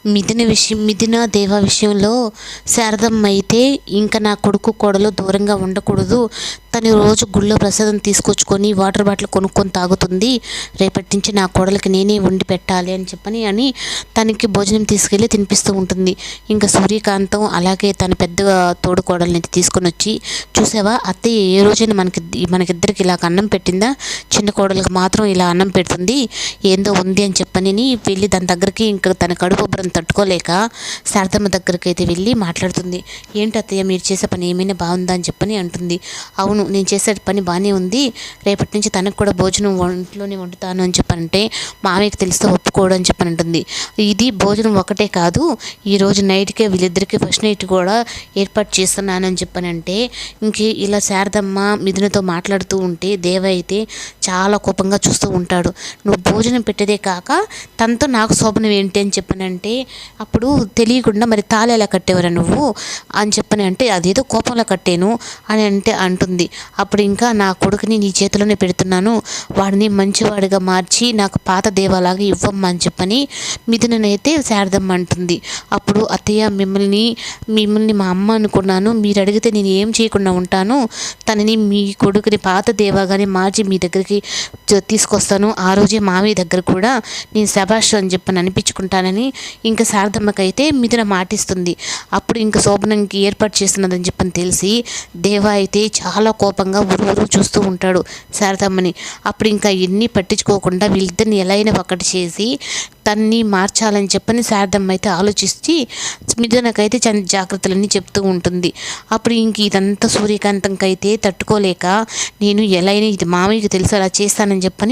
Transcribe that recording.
మిథున దేవ విషయంలో శారదమ్మ అయితే ఇంకా నా కొడుకు కోడలు దూరంగా ఉండకూడదు, తను రోజు గుళ్ళో ప్రసాదం తీసుకొచ్చుకొని వాటర్ బాటిల్ కొనుక్కొని తాగుతుంది, రేపటి నుంచి నా కోడలికి నేనే వండి పెట్టాలి అని చెప్పని తనకి భోజనం తీసుకెళ్ళి తినిపిస్తూ ఉంటుంది. ఇంకా సూర్యకాంతం అలాగే తన పెద్ద తోడు కోడల్ని తీసుకొని వచ్చి, చూసావా అత్తయ్య ఏ రోజైనా మనకిద్దరికి ఇలా అన్నం పెట్టిందా, చిన్న కోడలికి మాత్రం ఇలా అన్నం పెడుతుంది, ఏందో ఉంది అని చెప్పని వెళ్ళి దాని దగ్గరికి ఇంకా తన కడుపు ఉబ్బరం తట్టుకోలేక శారదమ్మ దగ్గరికి అయితే వెళ్ళి మాట్లాడుతుంది. ఏంటి అత్తయ్య మీరు చేసే పని ఏమైనా బాగుందా అని చెప్పని అంటుంది. అవును నేను చేసే పని బాగానే ఉంది, రేపటి నుంచి తనకు కూడా భోజనం ఒంట్లోనే వండుతాను అని చెప్పనంటే మామయ్యకి తెలిస్తే ఒప్పుకోవడం అని చెప్పని అంటుంది. ఇది భోజనం ఒకటే కాదు, ఈరోజు నైట్కే వీళ్ళిద్దరికి ఫస్ట్ నైట్ కూడా ఏర్పాటు చేస్తున్నాను అని చెప్పనంటే ఇంక ఇలా శారదమ్మ మిథునతో మాట్లాడుతూ ఉంటే దేవ అయితే చాలా కోపంగా చూస్తూ ఉంటాడు. నువ్వు భోజనం పెట్టేదే కాక తనతో నాకు శోభనం ఏంటి అని చెప్పనంటే అప్పుడు తెలియకుండా మరి తాళి ఎలా కట్టేవరా నువ్వు అని చెప్పని అంటే అదేదో కోపంలో కట్టాను అని అంటుంది. అప్పుడు ఇంకా నా కొడుకుని నీ చేతిలోనే పెడుతున్నాను, వాడిని మంచివాడిగా మార్చి నాకు పాత దేవాలాగా ఇవ్వమ్మా అని చెప్పని మిథుననైతే శారదమ్మ అంటుంది. అప్పుడు అత్తయ్య మిమ్మల్ని మా అమ్మ అనుకున్నాను, మీరు అడిగితే నేను ఏం చేయకుండా ఉంటాను, తనని మీ కొడుకుని పాత దేవాగానే మార్చి మీ దగ్గరికి తీసుకొస్తాను, ఆ రోజే మామయ్య దగ్గర కూడా నేను శభాష్ అని చెప్పని అనిపించుకుంటానని ఇంకా శారదమ్మకైతే మిథున మాటిస్తుంది. అప్పుడు ఇంకా శోభనంకి ఏర్పాటు చేస్తున్నదని చెప్పని తెలిసి దేవ అయితే చాలా కోపంగా ఊరు చూస్తూ ఉంటాడు శారదమ్మని. అప్పుడు ఇంకా ఎన్ని పట్టించుకోకుండా వీళ్ళిద్దరిని ఎలా అయినా ఒకటి చేసి తన్ని మార్చాలని చెప్పని శారదమ్మ అయితే ఆలోచించి మిథునకైతే జాగ్రత్తలన్నీ చెప్తూ ఉంటుంది. అప్పుడు ఇంక ఇదంతా సూర్యకాంతంకైతే తట్టుకోలేక నేను ఎలా అయినా ఇది మామయ్యకి తెలుసు అలా చేస్తానని చెప్పని